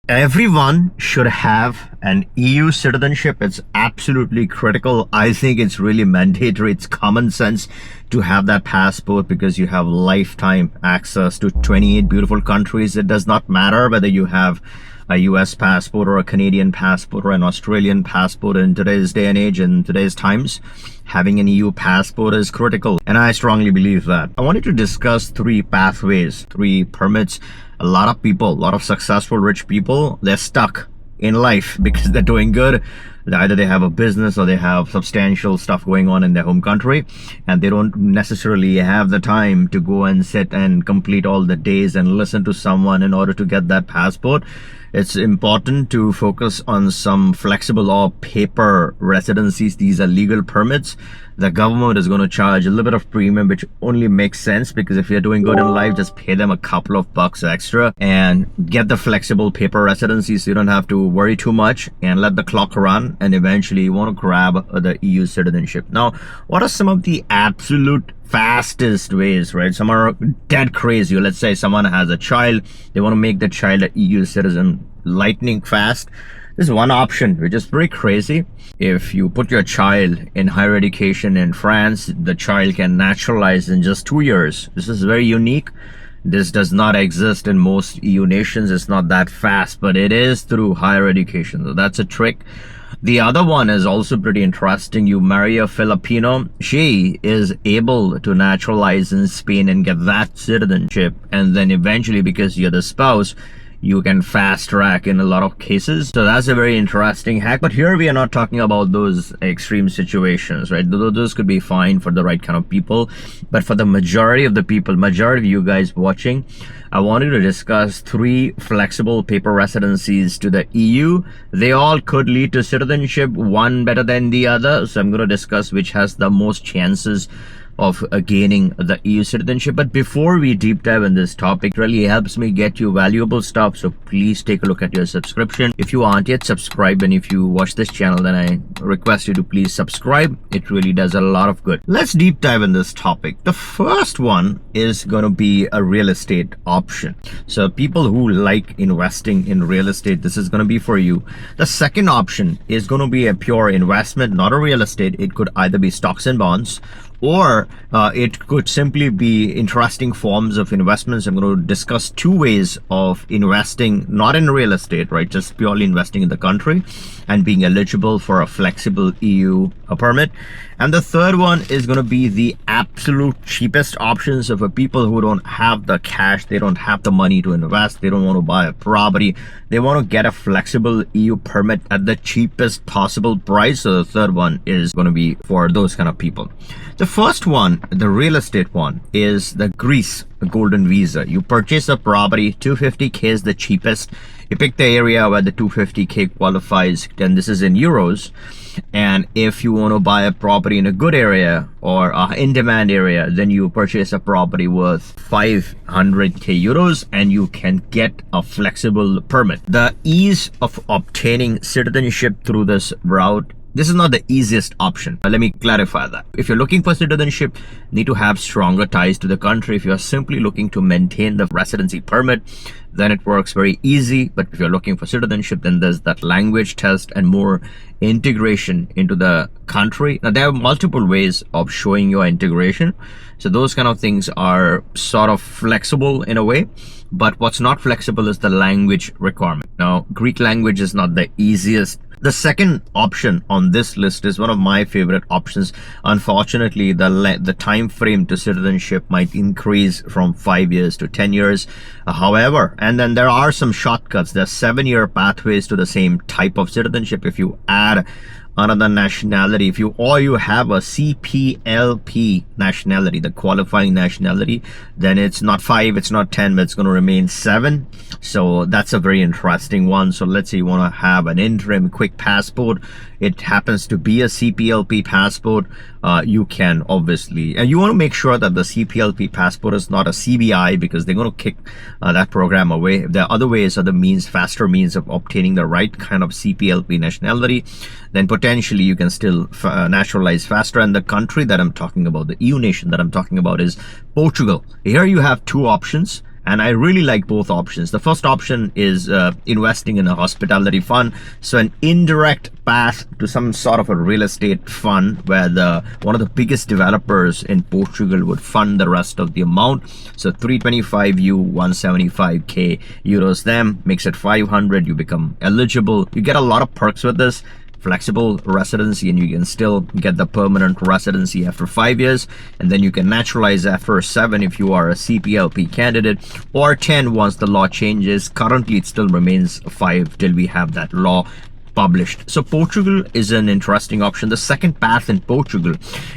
Everyone should have an EU citizenship. It's absolutely critical. I think it's really mandatory. It's common sense to have that passport because you have lifetime access to 28 beautiful countries. It does not matter whether you have a US passport or a Canadian passport or an Australian passport. In today's day and age, in today's times, having an EU passport is critical. And I strongly believe that. I wanted to discuss three pathways, three permits. A lot of people, a lot of successful rich people, they're stuck in life because they're doing good. Either they have a business or they have substantial stuff going on in their home country, and they don't necessarily have the time to go and sit and complete all the days and listen to someone in order to get that passport. It's important to focus on some flexible or paper residencies. These are legal permits. The government is going to charge a little bit of premium, which only makes sense because if you're doing good in life, just pay them a couple of bucks extra and get the flexible paper residencies so you don't have to worry too much and let the clock run, and eventually you want to grab the EU citizenship. Now, what are some of the absolute fastest ways, right? Some are dead crazy. Let's say someone has a child, they want to make the child an EU citizen lightning fast. There's one option which is pretty crazy. If you put your child in higher education in France, the child can naturalize in just 2 years. This is very unique. This does not exist in most EU nations. It's not that fast, but it is through higher education. So that's a trick. The other one is also pretty interesting. You marry a Filipino, she is able to naturalize in Spain and get that citizenship. And then eventually, because you're the spouse, you can fast track in a lot of cases. So that's a very interesting hack. But here we are not talking about those extreme situations, right? Those could be fine for the right kind of people. But for the majority of the people, majority of you guys watching, I wanted to discuss three flexible paper residencies to the EU. They all could lead to citizenship, one better than the other. So I'm going to discuss which has the most chances of gaining the EU citizenship. But before we deep dive in this topic, it really helps me get you valuable stuff. So please take a look at your subscription. If you aren't yet subscribed, and if you watch this channel, then I request you to please subscribe. It really does a lot of good. Let's deep dive in this topic. The first one is going to be a real estate option. So people who like investing in real estate, this is going to be for you. The second option is going to be a pure investment, not a real estate. It could either be stocks and bonds, or it could simply be interesting forms of investments. I'm going to discuss two ways of investing, not in real estate, right? Just purely investing in the country and being eligible for a flexible EU permit. And the third one is going to be the absolute cheapest options. So for people who don't have the cash, they don't have the money to invest, they don't want to buy a property, they want to get a flexible EU permit at the cheapest possible price. So the third one is going to be for those kind of people. The first one, the real estate one, is the Greece golden visa. You purchase a property, 250K is the cheapest. You pick the area where the 250K qualifies, and this is in euros. And if you want to buy a property in a good area or a in-demand area, then you purchase a property worth 500K euros and you can get a flexible permit. The ease of obtaining citizenship through this route, this is not the easiest option. Let me clarify that. If you're looking for citizenship, you need to have stronger ties to the country. If you're simply looking to maintain the residency permit, then it works very easy. But if you're looking for citizenship, then there's that language test and more integration into the country. Now, there are multiple ways of showing your integration. So those kind of things are sort of flexible in a way. But what's not flexible is the language requirement. Now, Greek language is not the easiest. The second option on this list is one of my favorite options. Unfortunately, the time frame to citizenship might increase from 5 years to 10 years. However, and then there are some shortcuts. There are 7-year pathways to the same type of citizenship. If you add another nationality, if you have a CPLP nationality, the qualifying nationality, then it's not 5, it's not 10, but it's going to remain 7. So that's a very interesting one. So let's say you want to have an interim quick passport, it happens to be a CPLP passport, you can obviously, and you want to make sure that the CPLP passport is not a CBI, because they're going to kick that program away. If there are other ways, other means, faster means of obtaining the right kind of CPLP nationality, then potentially you can still naturalize faster. And the country that I'm talking about, the EU nation that I'm talking about, is Portugal. Here you have two options, And I really like both options. The first option is investing in a hospitality fund. So an indirect path to some sort of a real estate fund where one of the biggest developers in Portugal would fund the rest of the amount. So 325 you, 175k euros them, makes it 500. You become eligible. You get a lot of perks with this. Flexible residency, and you can still get the permanent residency after 5 years, and then you can naturalize after 7 if you are a CPLP candidate, or 10 once the law changes. Currently it still remains 5 till we have that law published. So Portugal is an interesting option. The second path in Portugal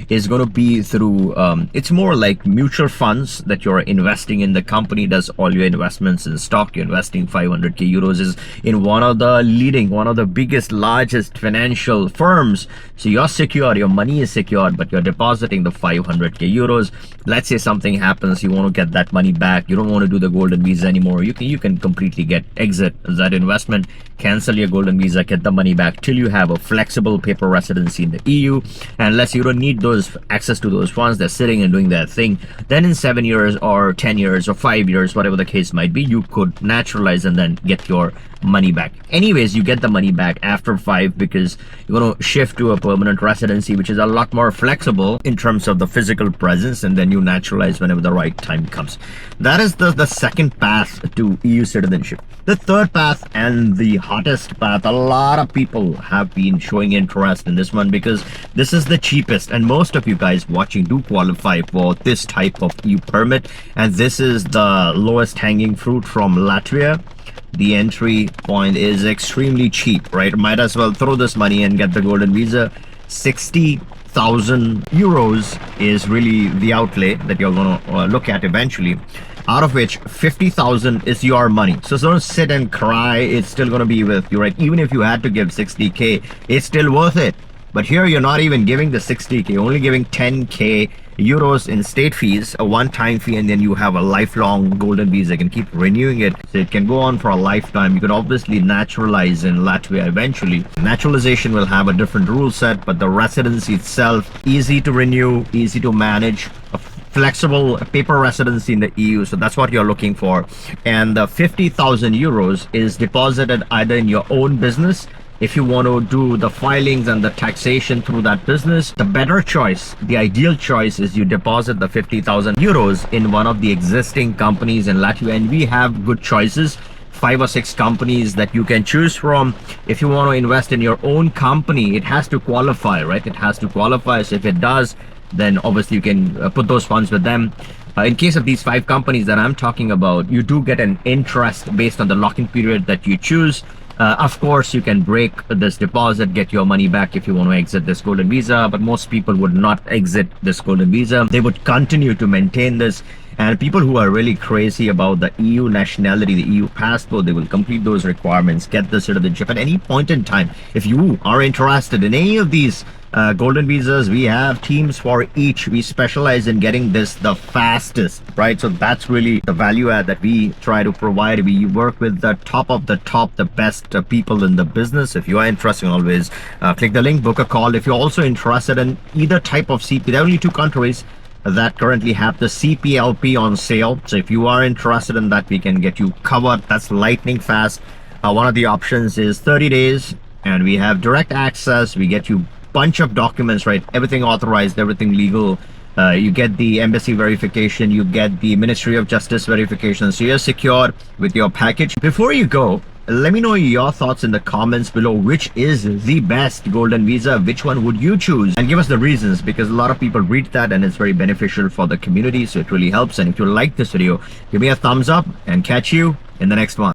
is going to be through it's more like mutual funds that you're investing in. The company does all your investments in stock. You're investing 500k euros is in one of the biggest, largest financial firms. So you're secure, your money is secured, but you're depositing the 500k euros. Let's say something happens, you want to get that money back, you don't want to do the golden visa anymore, you can completely exit that investment, cancel your golden visa, get the money back till you have a flexible paper residency in the EU. And unless you don't need those access to those funds, they're sitting and doing their thing, then in 7 years or 10 years or 5 years, whatever the case might be, you could naturalize and then get your money back. Anyways, you get the money back after 5 because you're going to shift to a permanent residency, which is a lot more flexible in terms of the physical presence, and then you naturalize whenever the right time comes. That is the second path to EU citizenship. The third path, and the hottest path, a lot of people have been showing interest in this one because this is the cheapest, and most of you guys watching do qualify for this type of EU permit, and this is the lowest hanging fruit from Latvia. The entry point is extremely cheap, right? Might as well throw this money and get the golden visa. 60,000 euros is really the outlay that you're going to look at eventually, out of which 50,000 is your money. So don't sit and cry, it's still going to be with you, right? Even if you had to give 60k, it's still worth it. But here you're not even giving the 60k, only giving 10k euros in state fees, a one-time fee, and then you have a lifelong golden visa. You can keep renewing it, so it can go on for a lifetime. You can obviously naturalize in Latvia eventually. Naturalization will have a different rule set, but the residency itself, easy to renew, easy to manage, a flexible paper residency in the EU. So that's what you're looking for. And the 50,000 euros is deposited either in your own business. If you want to do the filings and the taxation through that business, the better choice, the ideal choice, is you deposit the 50,000 euros in one of the existing companies in Latvia. And we have good choices, 5 or 6 companies that you can choose from. If you want to invest in your own company, it has to qualify, right? It has to qualify. So if it does, then obviously you can put those funds with them. In case of these 5 companies that I'm talking about, you do get an interest based on the lock-in period that you choose. Of course, you can break this deposit, get your money back if you want to exit this golden visa, but most people would not exit this golden visa. They would continue to maintain this. And people who are really crazy about the EU nationality, the EU passport, they will complete those requirements, get the citizenship at any point in time. If you are interested in any of these golden visas, we have teams for each. We specialize in getting this the fastest, right? So that's really the value add that we try to provide. We work with the top of the top, the best people in the business. If you are interested, always click the link, book a call. If you're also interested in either type of CP, there are only 2 countries that currently have the CPLP on sale. So if you are interested in that, we can get you covered. That's lightning fast. One of the options is 30 days, and we have direct access. We get you bunch of documents, right? Everything authorized, everything legal. You get the embassy verification, you get the Ministry of Justice verification, so you're secured with your package. Before you go, let me know your thoughts in the comments below. Which is the best golden visa? Which one would you choose? And give us the reasons, because a lot of people read that and it's very beneficial for the community, so it really helps. And if you like this video, give me a thumbs up, and catch you in the next one.